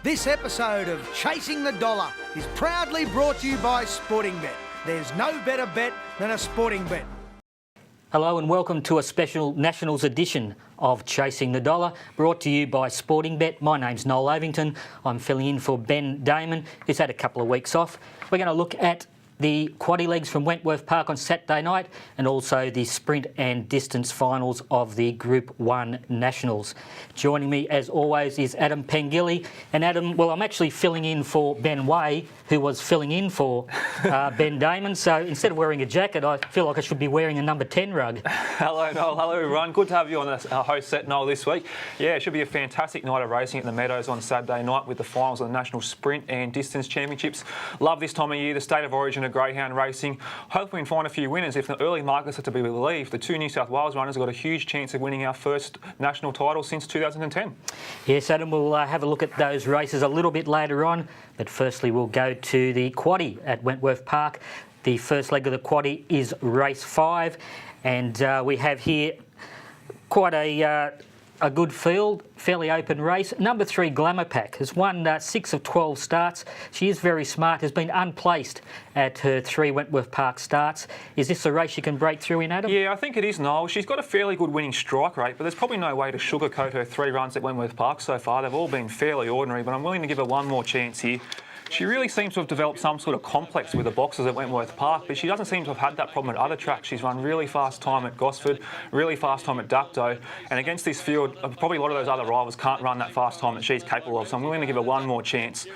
This episode of Chasing the Dollar is proudly brought to you by Sportingbet. There's no better bet than a Sportingbet. Hello and welcome to a special Nationals edition of Chasing the Dollar, brought to you by Sportingbet. My name's Noel Ovington. I'm filling in for Ben Damon, who's had a couple of weeks off. We're going to look at the quaddie legs from Wentworth Park on Saturday night and also the sprint and distance finals of the Group 1 Nationals. Joining me as always is Adam Pengilly. And Adam, well, I'm actually filling in for Ben Way, who was filling in for Ben Damon. So instead of wearing a jacket, I feel like I should be wearing a number 10 rug. Hello Noel, hello everyone. Good to have you on the host set, Noel, this week. Yeah, it should be a fantastic night of racing at the Meadows on Saturday night with the finals of the National Sprint and Distance Championships. Love this time of year, the state of origin of greyhound racing. Hopefully we can find a few winners. If the early markets are to be believed, the two New South Wales runners have got a huge chance of winning our first national title since 2010. Yes, Adam, we'll have a look at those races a little bit later on. But firstly, we'll go to the quaddie at Wentworth Park. The first leg of the quaddie is race 5. And we have here quite a good field, fairly open race. Number 3, Glamour Pack, has won 6 of 12 starts. She is very smart, has been unplaced at her 3 Wentworth Park starts. Is this a race she can break through in, Adam? Yeah, I think it is, Noel. She's got a fairly good winning strike rate, but there's probably no way to sugarcoat her 3 runs at Wentworth Park so far. They've all been fairly ordinary, but I'm willing to give her one more chance here. She really seems to have developed some sort of complex with the boxes at Wentworth Park, but she doesn't seem to have had that problem at other tracks. She's run really fast time at Gosford, really fast time at Duckdoe, and against this field, probably a lot of those other rivals can't run that fast time that she's capable of, so I'm willing to give her one more chance.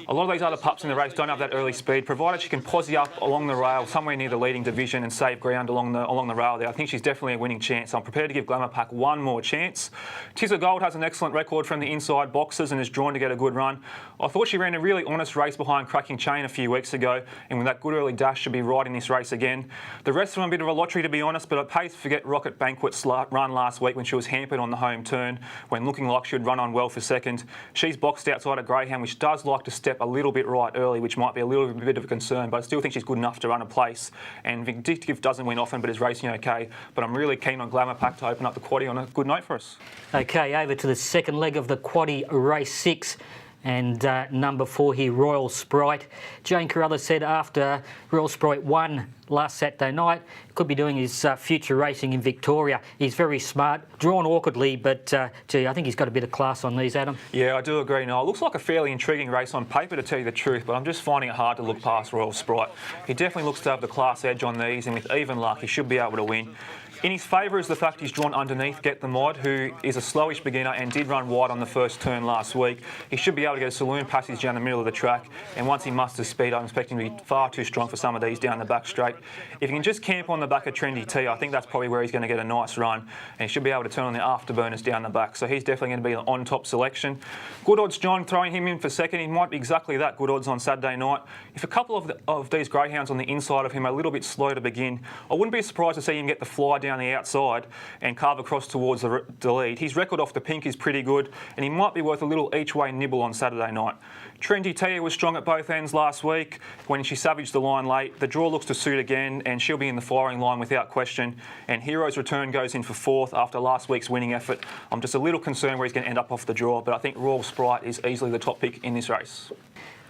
A lot of these other pups in the race don't have that early speed, provided she can posse up along the rail somewhere near the leading division and save ground along the rail there. I think she's definitely a winning chance. I'm prepared to give Glamour Pack one more chance. Tizza Gold has an excellent record from the inside boxes and is drawn to get a good run. I thought she ran a really honest race behind Cracking Chain a few weeks ago, and with that good early dash should be right in this race again. The rest of them a bit of a lottery, to be honest, but I paid to forget Rocket Banquet's run last week when she was hampered on the home turn, when looking like she would run on well for second. She's boxed outside a greyhound, which does like to step a little bit right early, which might be a little bit of a concern, but I still think she's good enough to run a place. And Vindictive doesn't win often, but is racing okay. But I'm really keen on Glamour Pack to open up the quaddie on a good note for us. Okay, over to the second leg of the quaddie, race 6. And number 4 here, Royal Sprite. Jane Carruthers said after Royal Sprite won last Saturday night, could be doing his future racing in Victoria. He's very smart, drawn awkwardly, but gee, I think he's got a bit of class on these, Adam. Yeah, I do agree, Noel. Looks like a fairly intriguing race on paper, to tell you the truth, but I'm just finding it hard to look past Royal Sprite. He definitely looks to have the class edge on these, and with even luck, he should be able to win. In his favour is the fact he's drawn underneath Get the Mod, who is a slowish beginner and did run wide on the first turn last week. He should be able to get a saloon passage down the middle of the track, and once he musters speed, I'm expecting him to be far too strong for some of these down the back straight. If he can just camp on the back of Trendy T, I think that's probably where he's going to get a nice run, and he should be able to turn on the afterburners down the back, so he's definitely going to be an on-top selection. Good odds, John, throwing him in for second. He might be exactly that, good odds on Saturday night. If a couple of these greyhounds on the inside of him are a little bit slow to begin, I wouldn't be surprised to see him get the fly down the outside and carve across towards the lead. His record off the pink is pretty good, and he might be worth a little each-way nibble on Saturday night. Trendy T was strong at both ends last week when she savaged the line late. The draw looks to suit again, and she'll be in the firing line without question. And Hero's Return goes in for 4th after last week's winning effort. I'm just a little concerned where he's going to end up off the draw, but I think Royal Sprite is easily the top pick in this race.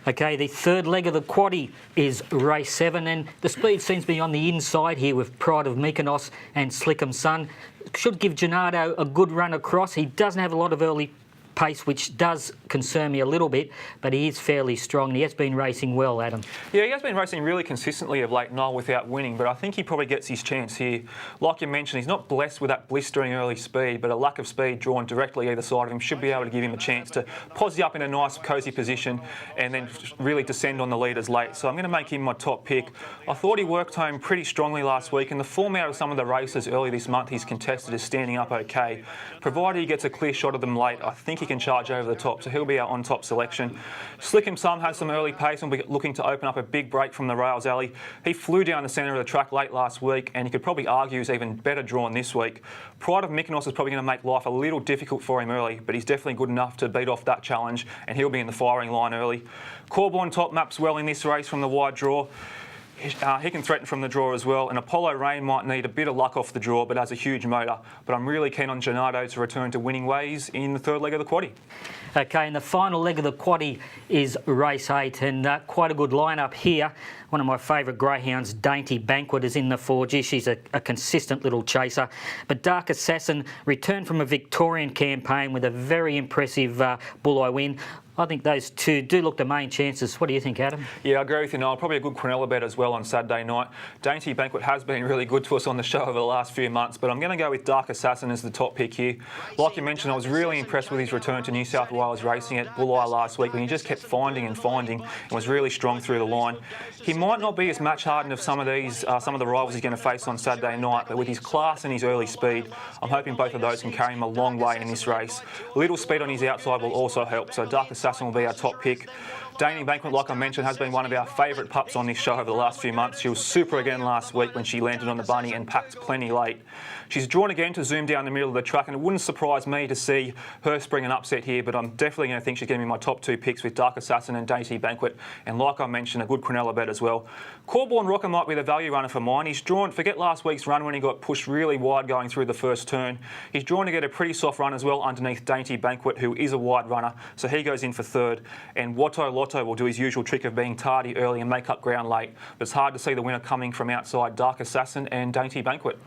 Okay, the third leg of the quaddie is race 7, and the speed seems to be on the inside here with Pride of Mykonos and Slickum Sun. Should give Gennaro a good run across. He doesn't have a lot of early pace, which does concern me a little bit, but he is fairly strong and he has been racing well, Adam. Yeah, he has been racing really consistently of late, Noel, without winning, but I think he probably gets his chance here. Like you mentioned, he's not blessed with that blistering early speed, but a lack of speed drawn directly either side of him should be able to give him a chance to posse up in a nice, cosy position and then really descend on the leaders late. So I'm going to make him my top pick. I thought he worked home pretty strongly last week, and the form out of some of the races early this month he's contested is standing up okay. Provided he gets a clear shot of them late, I think he can charge over the top, so he'll be our on-top selection. Slickum Sun has some early pace and will be looking to open up a big break from the rails alley. He flew down the centre of the track late last week, and he could probably argue he's even better drawn this week. Pride of Mykonos is probably going to make life a little difficult for him early, but he's definitely good enough to beat off that challenge, and he'll be in the firing line early. Corborn top maps well in this race from the wide draw. He can threaten from the draw as well, and Apollo Rain might need a bit of luck off the draw, but has a huge motor. But I'm really keen on Gennaro to return to winning ways in the third leg of the quaddie. Okay, and the final leg of the quaddie is race 8, and quite a good lineup here. One of my favourite greyhounds, Dainty Banquet, is in the 4G. She's a consistent little chaser. But Dark Assassin returned from a Victorian campaign with a very impressive bull-eye win. I think those two do look the main chances. What do you think, Adam? Yeah, I agree with you, Noel. Probably a good Quinella bet as well on Saturday night. Dainty Banquet has been really good to us on the show over the last few months, but I'm going to go with Dark Assassin as the top pick here. Like you mentioned, I was really impressed with his return to New South Wales racing at Bull-Eye last week when he just kept finding and was really strong through the line. He might not be as match hardened as some of the rivals he's going to face on Saturday night, but with his class and his early speed, I'm hoping both of those can carry him a long way in this race. A little speed on his outside will also help, so Dark Assassin will be our top pick. Dainty Banquet, like I mentioned, has been one of our favourite pups on this show over the last few months. She was super again last week when she landed on the bunny and packed plenty late. She's drawn again to zoom down the middle of the track, and it wouldn't surprise me to see her spring an upset here, but I'm definitely going to think she's going to be my top 2 picks with Dark Assassin and Dainty Banquet, and like I mentioned, a good Quinella bet as well. Corborn Rocker might be the value runner for mine. He's drawn, forget last week's run when he got pushed really wide going through the first turn. He's drawn to get a pretty soft run as well underneath Dainty Banquet, who is a wide runner, so he goes in for 3rd. And Watto Lotto will do his usual trick of being tardy early and make up ground late, but it's hard to see the winner coming from outside Dark Assassin and Dainty Banquet.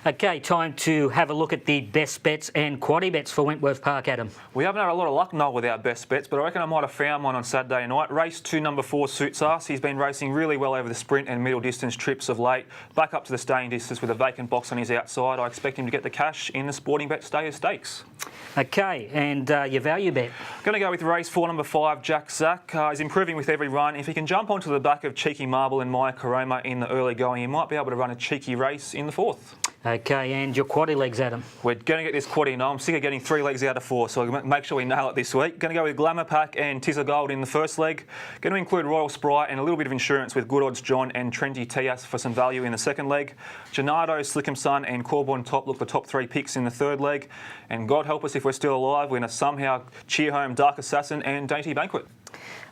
Okay, time to have a look at the best bets and quaddie bets for Wentworth Park, Adam. We haven't had a lot of luck, Noel, with our best bets, but I reckon I might have found one on Saturday night. Race 2, number 4, suits us. He's been racing really well over the sprint and middle distance trips of late. Back up to the staying distance with a vacant box on his outside. I expect him to get the cash in the Sportingbet Stayers Stakes. Okay, and your value bet? Going to go with race 4, number 5, Jack Zack. He's improving with every run. If he can jump onto the back of Cheeky Marble and Maya Karoma in the early going, he might be able to run a cheeky race in the 4th. Okay, and your quaddie legs, Adam? We're going to get this quaddie. No, I'm sick of getting 3 legs out of 4, so we'll make sure we nail it this week. Going to go with Glamour Pack and Tizza Gold in the first leg. Going to include Royal Sprite and a little bit of insurance with Good Odds John and Trendy Tias for some value in the second leg. Gennaro, Slickum Sun and Corborn Top look the top 3 picks in the third leg. And God help us if we're still alive, we're going to somehow cheer home Dark Assassin and Dainty Banquet.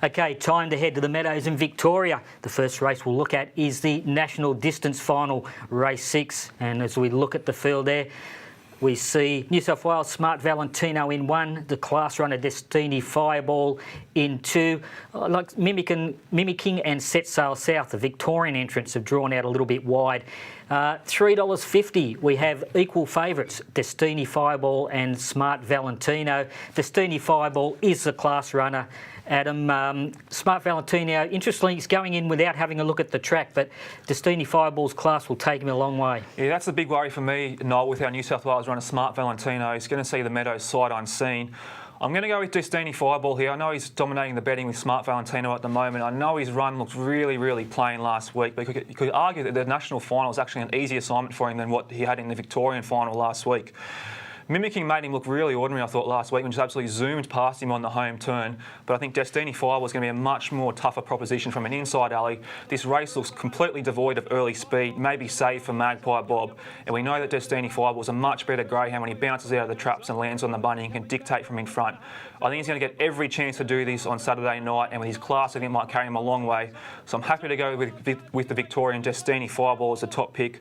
Okay, time to head to the Meadows in Victoria. The first race we'll look at is the National Distance Final, race 6. And as we look at the field there, we see New South Wales Smart Valentino in 1, the class runner Destiny Fireball in 2. Like mimicking and Set Sail South, the Victorian entrants have drawn out a little bit wide. $3.50, we have equal favourites, Destiny Fireball and Smart Valentino. Destiny Fireball is the class runner. Adam, Smart Valentino, interestingly, he's going in without having a look at the track, but Destiny Fireball's class will take him a long way. Yeah, that's the big worry for me, Noel, with our New South Wales runner Smart Valentino. He's going to see the Meadows sight unseen. I'm going to go with Destiny Fireball here. I know he's dominating the betting with Smart Valentino at the moment. I know his run looked really, really plain last week, but you could argue that the national final is actually an easy assignment for him than what he had in the Victorian final last week. Mimicking made him look really ordinary, I thought, last week, and just absolutely zoomed past him on the home turn. But I think Destiny Fireball is going to be a much more tougher proposition from an inside alley. This race looks completely devoid of early speed, maybe save for Magpie Bob. And we know that Destiny Fireball is a much better greyhound when he bounces out of the traps and lands on the bunny and can dictate from in front. I think he's going to get every chance to do this on Saturday night, and with his class, I think it might carry him a long way. So I'm happy to go with the Victorian Destiny Fireball as the top pick.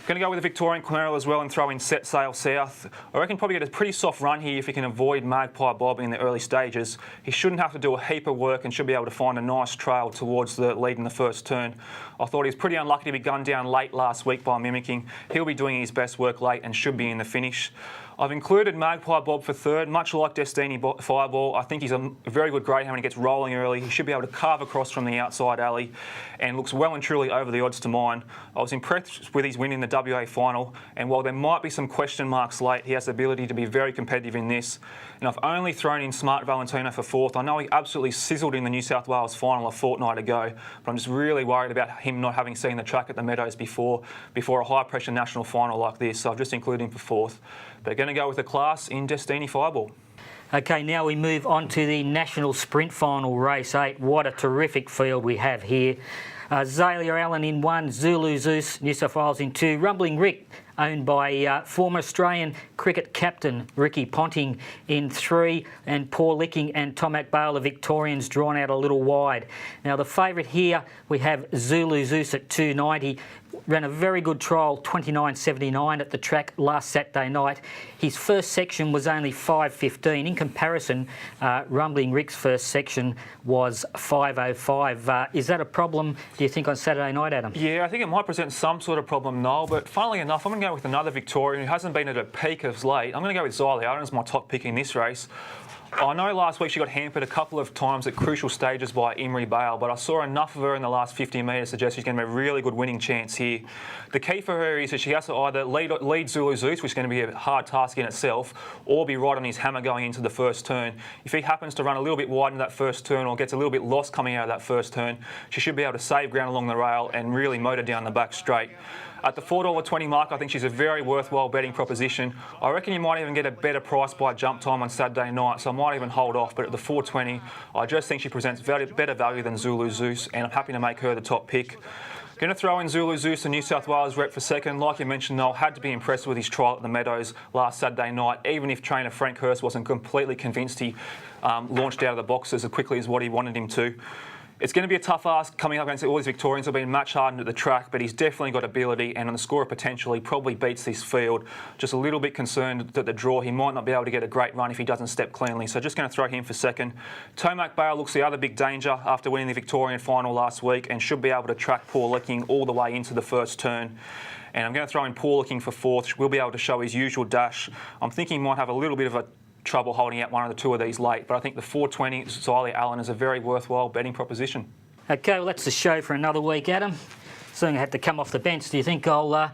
Going to go with the Victorian Quarry as well and throw in Set Sail South. I reckon probably get a pretty soft run here if he can avoid Magpie Bob in the early stages. He shouldn't have to do a heap of work and should be able to find a nice trail towards the lead in the first turn. I thought he was pretty unlucky to be gunned down late last week by mimicking. He'll be doing his best work late and should be in the finish. I've included Magpie Bob for 3rd, much like Destiny Fireball. I think he's a very good greyhound when he gets rolling early. He should be able to carve across from the outside alley and looks well and truly over the odds to mine. I was impressed with his win in the WA final, and while there might be some question marks late, he has the ability to be very competitive in this. And I've only thrown in Smart Valentino for 4th. I know he absolutely sizzled in the New South Wales final a fortnight ago, but I'm just really worried about him not having seen the track at the Meadows before a high-pressure national final like this, so I've just included him for 4th. But going to go with the class in Destiny Fireball. Okay, now we move on to the National Sprint Final, race 8. What a terrific field we have here. Zalia Allen in 1, Zulu Zeus, New South Wales in 2, Rumbling Rick owned by former Australian cricket captain Ricky Ponting in 3, and Paul Licking and Tomac Bale, the Victorians, drawn out a little wide. Now the favourite here, we have Zulu Zeus at 290. Ran a very good trial, 29.79 at the track last Saturday night. His first section was only 5.15. In comparison, Rumbling Rick's first section was 5.05. Is that a problem, do you think, on Saturday night, Adam? Yeah, I think it might present some sort of problem, Noel, but funnily enough, I'm going to go with another Victorian who hasn't been at a peak of late. I'm going to go with Xylee Allen as my top pick in this race. I know last week she got hampered a couple of times at crucial stages by Imrie Bale, but I saw enough of her in the last 50 metres to suggest she's going to have a really good winning chance here. The key for her is that she has to either lead Zulu Zeus, which is going to be a hard task in itself, or be right on his hammer going into the first turn. If he happens to run a little bit wide in that first turn or gets a little bit lost coming out of that first turn, she should be able to save ground along the rail and really motor down the back straight. At the $4.20 mark, I think she's a very worthwhile betting proposition. I reckon you might even get a better price by jump time on Saturday night, so I might even hold off. But at the $4.20, I just think she presents better value than Zulu Zeus, and I'm happy to make her the top pick. Going to throw in Zulu Zeus, the New South Wales rep, for second. Like you mentioned, Noel had to be impressed with his trial at the Meadows last Saturday night. Even if trainer Frank Hurst wasn't completely convinced he launched out of the boxes as quickly as what he wanted him to. It's going to be a tough ask coming up against all these Victorians who have been match hardened at the track, but he's definitely got ability, and on the score of potential, he probably beats this field. Just a little bit concerned that the draw, he might not be able to get a great run if he doesn't step cleanly. So just going to throw him for second. Tomac Bale looks the other big danger after winning the Victorian final last week and should be able to track Paul Licking all the way into the first turn. And I'm going to throw in Paul Licking for fourth. We'll be able to show his usual dash. I'm thinking he might have a little bit of a trouble holding out one of the two of these late, but I think the $4.20 Xylee Allen is a very worthwhile betting proposition. Okay, well, that's the show for another week, Adam. Soon I have to come off the bench. Do you think I'll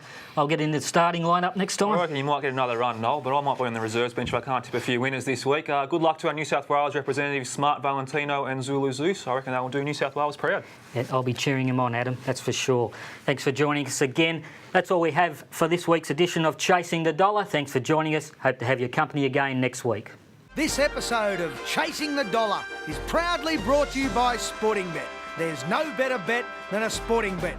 get in the starting lineup next time? I reckon you might get another run, Noel, but I might be on the reserves bench if I can't tip a few winners this week. Good luck to our New South Wales representatives, Smart Valentino and Zulu Zeus. I reckon they will do New South Wales proud. Yeah, I'll be cheering him on, Adam, that's for sure. Thanks for joining us again. That's all we have for this week's edition of Chasing the Dollar. Thanks for joining us. Hope to have your company again next week. This episode of Chasing the Dollar is proudly brought to you by Sportingbet. There's no better bet than a Sportingbet.